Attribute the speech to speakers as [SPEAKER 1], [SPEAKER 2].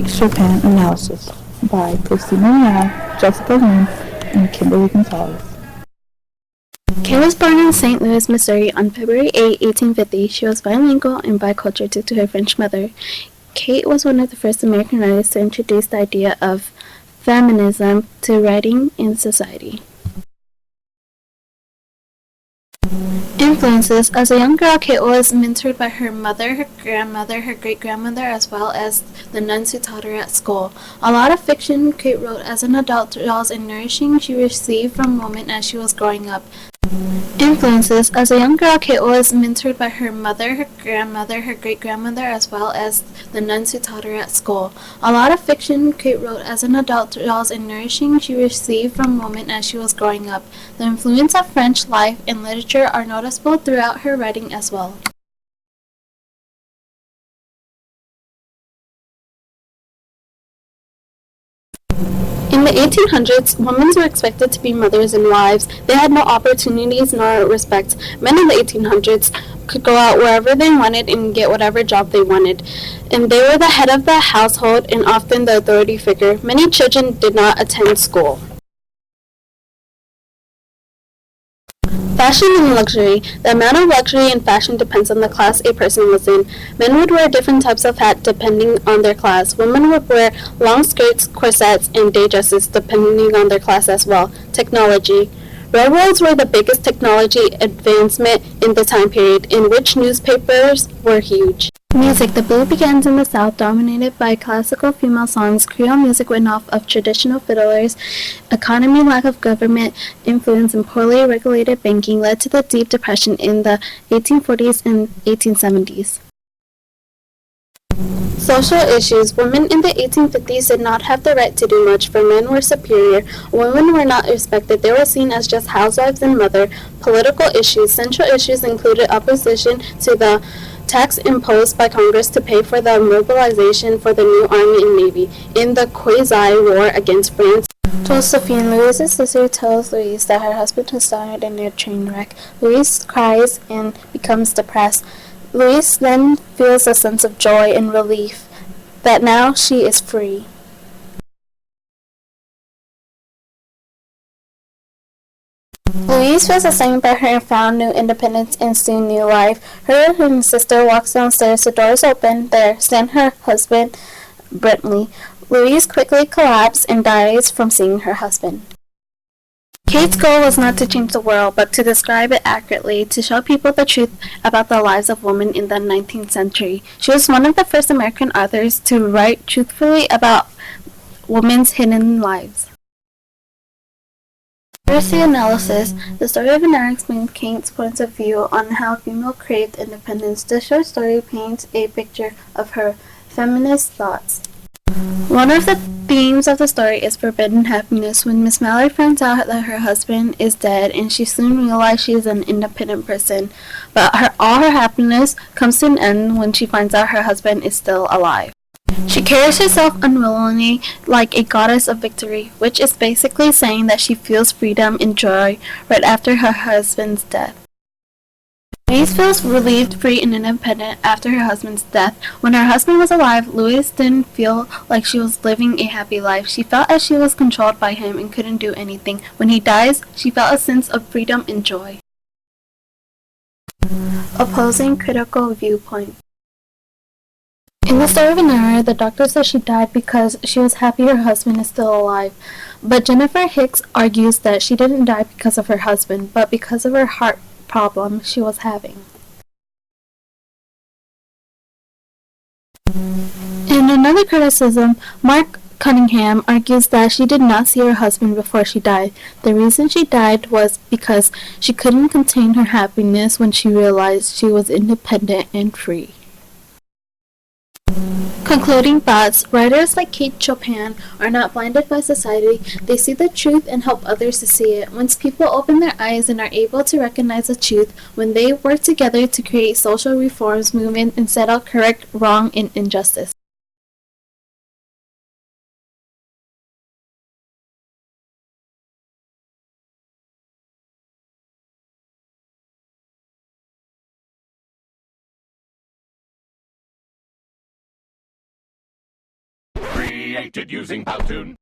[SPEAKER 1] Chopin Analysis by Christina Leal, Jessica Lynn, and Kimberly Gonzalez.
[SPEAKER 2] Kate was born in St. Louis, Missouri on February 8, 1850. She was bilingual and bicultural due to her French mother. Kate was one of the first American writers to introduce the idea of feminism to writing in society. Influences. As a young girl, Kate was mentored by her mother, her grandmother, her great-grandmother, as well as the nuns who taught her at school. A lot of fiction Kate wrote as an adult draws and nourishing she received from women as she was growing up. Influences. As a young girl, Kate was mentored by her mother, her grandmother, her great-grandmother, as well as the nuns who taught her at school. A lot of fiction Kate wrote as an adult draws and nourishing she received from women as she was growing up. The influence of French life and literature are noticeable throughout her writing as well. In the 1800s, women were expected to be mothers and wives. They had no opportunities nor respect. Men in the 1800s could go out wherever they wanted and get whatever job they wanted. And they were the head of the household and often the authority figure. Many children did not attend school. Fashion and luxury. The amount of luxury and fashion depends on the class a person was in. Men would wear different types of hat depending on their class. Women would wear long skirts, corsets, and day dresses depending on their class as well. Technology. Railroads were the biggest technology advancement in the time period, in which newspapers were huge. Music. The boom begins in the South, dominated by classical female songs. Creole music went off of traditional fiddlers. Economy, lack of government influence, and poorly regulated banking led to the Deep Depression in the 1840s and 1870s. Social issues. Women in the 1850s did not have the right to do much, for men were superior. Women were not respected. They were seen as just housewives and mother. Political issues. Central issues included opposition to the tax imposed by Congress to pay for the mobilization for the new army and navy in the quasi-war against France. Josephine, Louise's sister, tells Louise that her husband has died in a train wreck. Louise cries and becomes depressed. Louise then feels a sense of joy and relief that now she is free. Louise feels ashamed by her found new independence and soon new life. Her and her sister walks downstairs. The door is open. There stand her husband, Brentley. Louise quickly collapses and dies from seeing her husband. Kate's goal was not to change the world, but to describe it accurately, to show people the truth about the lives of women in the 19th century. She was one of the first American authors to write truthfully about women's hidden lives. Literacy analysis. The story of Anna explains Kate's points of view on how female craved independence. This short story paints a picture of her feminist thoughts. One of the themes of the story is forbidden happiness. When Miss Mallory finds out that her husband is dead, and she soon realizes she is an independent person, but all her happiness comes to an end when she finds out her husband is still alive. She carries herself unwillingly like a goddess of victory, which is basically saying that she feels freedom and joy right after her husband's death. Louise feels relieved, free, and independent after her husband's death. When her husband was alive, Louise didn't feel like she was living a happy life. She felt as she was controlled by him and couldn't do anything. When he dies, she felt a sense of freedom and joy. Opposing critical viewpoint. In the story of Anara, the doctor says she died because she was happy her husband is still alive. But Jennifer Hicks argues that she didn't die because of her husband, but because of her heart problem she was having. In another criticism, Mark Cunningham argues that she did not see her husband before she died. The reason she died was because she couldn't contain her happiness when she realized she was independent and free. Concluding thoughts. Writers like Kate Chopin are not blinded by society. They see the truth and help others to see it. Once people open their eyes and are able to recognize the truth, when they work together to create social reforms movement and set out correct wrong and injustice.
[SPEAKER 3] created using Powtoon.